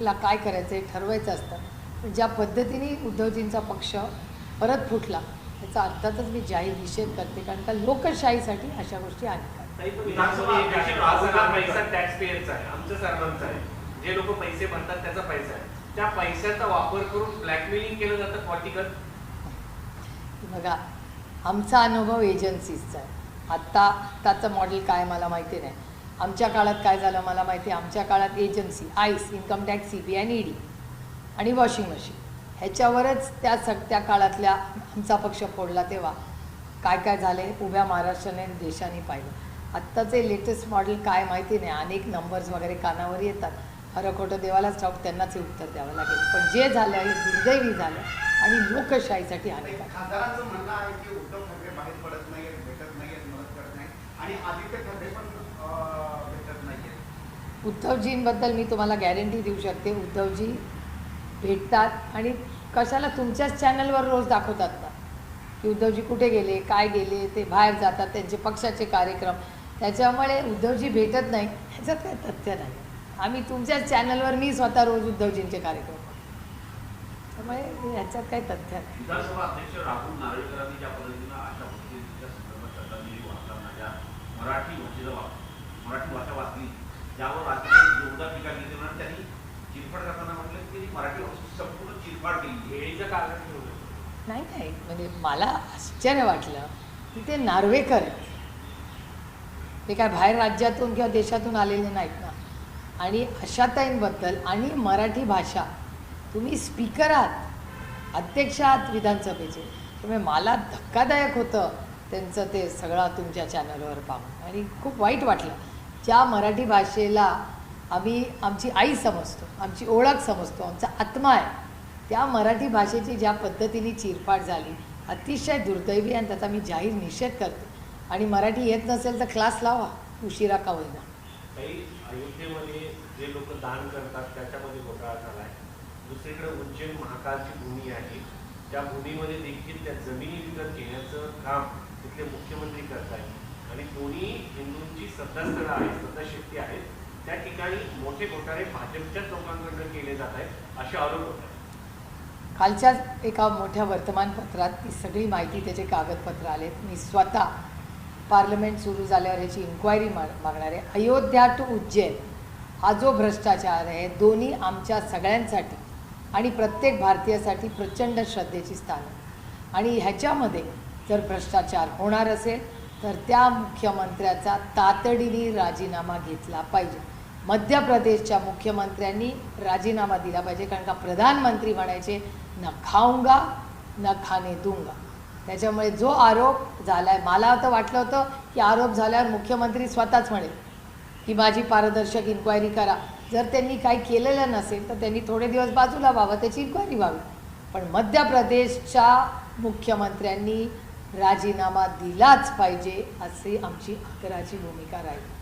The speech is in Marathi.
ला काय करायचं हे ठरवायचं असतं. पण ज्या पद्धतीने उद्धवजींचा पक्ष परत फुटला त्याचा अर्थातच मी जाहीर निषेध करते, कारण का लोकशाहीसाठी अशा गोष्टी हानिकारक पैसा टॅक्स पेयरचा आहे, आमच्या सर्वांचा आहे. जे लोक पैसे भरतात त्याचा पैसा आहे, त्या पैशाचा वापर करून ब्लॅकमेलिंग केलं जातं पॉलिटिकल. बघा, आमचा अनुभव एजन्सीजचा आहे. आत्ताचं मॉडेल काय मला माहिती नाही. आमच्या काळात काय झालं मला माहिती आहे. आमच्या काळात agency, ice, income tax, CBI आणि ED आणि वॉशिंग मशीन ह्याच्यावरच त्या काळातल्या आमचा पक्ष फोडला तेव्हा काय झाले उभ्या महाराष्ट्राने देशाने पाहिलं. आत्ताचे लेटेस्ट मॉडेल काय माहिती नाही. अनेक नंबर्स वगैरे कानावर येतात. खरं खोटं देवालाच ठाऊक, त्यांनाच हे उत्तर द्यावं लागेल. पण जे झालं हे दुर्दैवी झालं आणि लोकशाहीसाठी हानिकारक. खासदारांचं म्हणणं आहे की उद्धव ठाकरे बाहेर पडत नाहीये, भेटत नाहीये, मदत करत नाही आणि आदित्य ठाकरे पण भेटत नाहीये. उद्धवजींबद्दल मी तुम्हाला गॅरंटी देऊ शकते, उद्धवजी भेटतात आणि कशाला तुमच्याच चॅनलवर रोज दाखवतात ना की उद्धवजी कुठे गेले, काय गेले, ते बाहेर जातात, त्यांचे पक्षाचे कार्यक्रम. त्याच्यामुळे उद्धवजी भेटत नाही ह्याच्यात काही तथ्य नाही. आम्ही तुमच्याच चॅनलवर मी स्वतः रोज उद्धवजींचे कार्यक्रम करतो, त्यामुळे ह्याच्यात काही तथ्य नाही. विधानसभा अध्यक्ष राहुल नार्वेकरांनी ज्या पद्धतीनं अशा गोष्टींच्या संदर्भात श्रद्धांजली वाचताना ज्या मराठी भाषा वाचली, ज्यावर राजकारणी जोरदार टीका केली आणि त्यांनी चिरफाड करताना म्हटलं की मराठी भाषेची संपूर्ण चिरफाड केली. हेळीचं कारण ठेवलं नाही, म्हणजे मला आश्चर्य वाटलं की ते नार्वेकर आहेत. ते काय बाहेर राज्यातून किंवा देशातून आलेले नाहीत ना. आणि आशाताईंबद्दल आणि मराठी भाषा, तुम्ही स्पीकर आहात, अध्यक्ष आहात विधानसभेचे, त्यामुळे मला धक्कादायक होतं त्यांचं ते सगळं तुमच्या चॅनलवर पाहून आणि खूप वाईट वाटलं. ज्या मराठी भाषेला आम्ही आमची आई समजतो, आमची ओळख समजतो, आमचा आत्मा आहे, त्या मराठी भाषेची ज्या पद्धतीने चिरफाड झाली अतिशय दुर्दैवी आणि त्याचा मी जाहीर निषेध करते. आणि मराठी येत नसेल तर क्लास लावा, उशिरा का होईना. काही अयोध्येमध्ये जे लोक दान करतात त्याच्यामध्ये घोटाळा झाला आहे. दुसरीकडे उज्जैन महाकालची भूमी आहे, त्या भूमीमध्ये देखील त्या जमिनी विकत घेण्याचं काम तिथले मुख्यमंत्री करत आहेत आणि दोन्ही हिंदूंची श्रद्धास्थळं आहेत, श्रद्धाशक्ती आहेत, त्या ठिकाणी मोठे घोटाळे भाजपच्याच लोकांकडून केले जात आहेत असे आरोप होत आहेत. कालच्याच एका मोठ्या वर्तमानपत्रात ती सगळी माहिती, त्याचे कागदपत्र आलेत. मी स्वतः पार्लमेंट सुरू झाल्यावर ह्याची इन्क्वायरी मागणार आहे. अयोध्या टू उज्जैन हा जो भ्रष्टाचार आहे, दोन्ही आमच्या सगळ्यांसाठी आणि प्रत्येक भारतीयासाठी प्रचंड श्रद्धेची स्थान आहे. आणि ह्याच्यामध्ये जर भ्रष्टाचार होणार असेल तर त्या मुख्यमंत्र्याचा तातडीने राजीनामा घेतला पाहिजे. मध्य प्रदेशच्या मुख्यमंत्र्यांनी राजीनामा दिला पाहिजे, कारण का प्रधानमंत्री म्हणायचे न खाऊंगा न खाने दूंगा. त्याच्यामुळे जो आरोप झाला आहे, मला तर वाटलं होतं की आरोप झाल्यावर मुख्यमंत्री स्वतःच म्हणेल की माझी पारदर्शक इन्क्वायरी करा. जर त्यांनी काही केलेलं नसेल तर त्यांनी थोडे दिवस बाजूला व्हावं, त्याची इन्क्वायरी व्हावी. पण मध्य प्रदेशच्या मुख्यमंत्र्यांनी राजीनामा दिलाच पाहिजे अशी आमची आग्रहाची भूमिका राहील.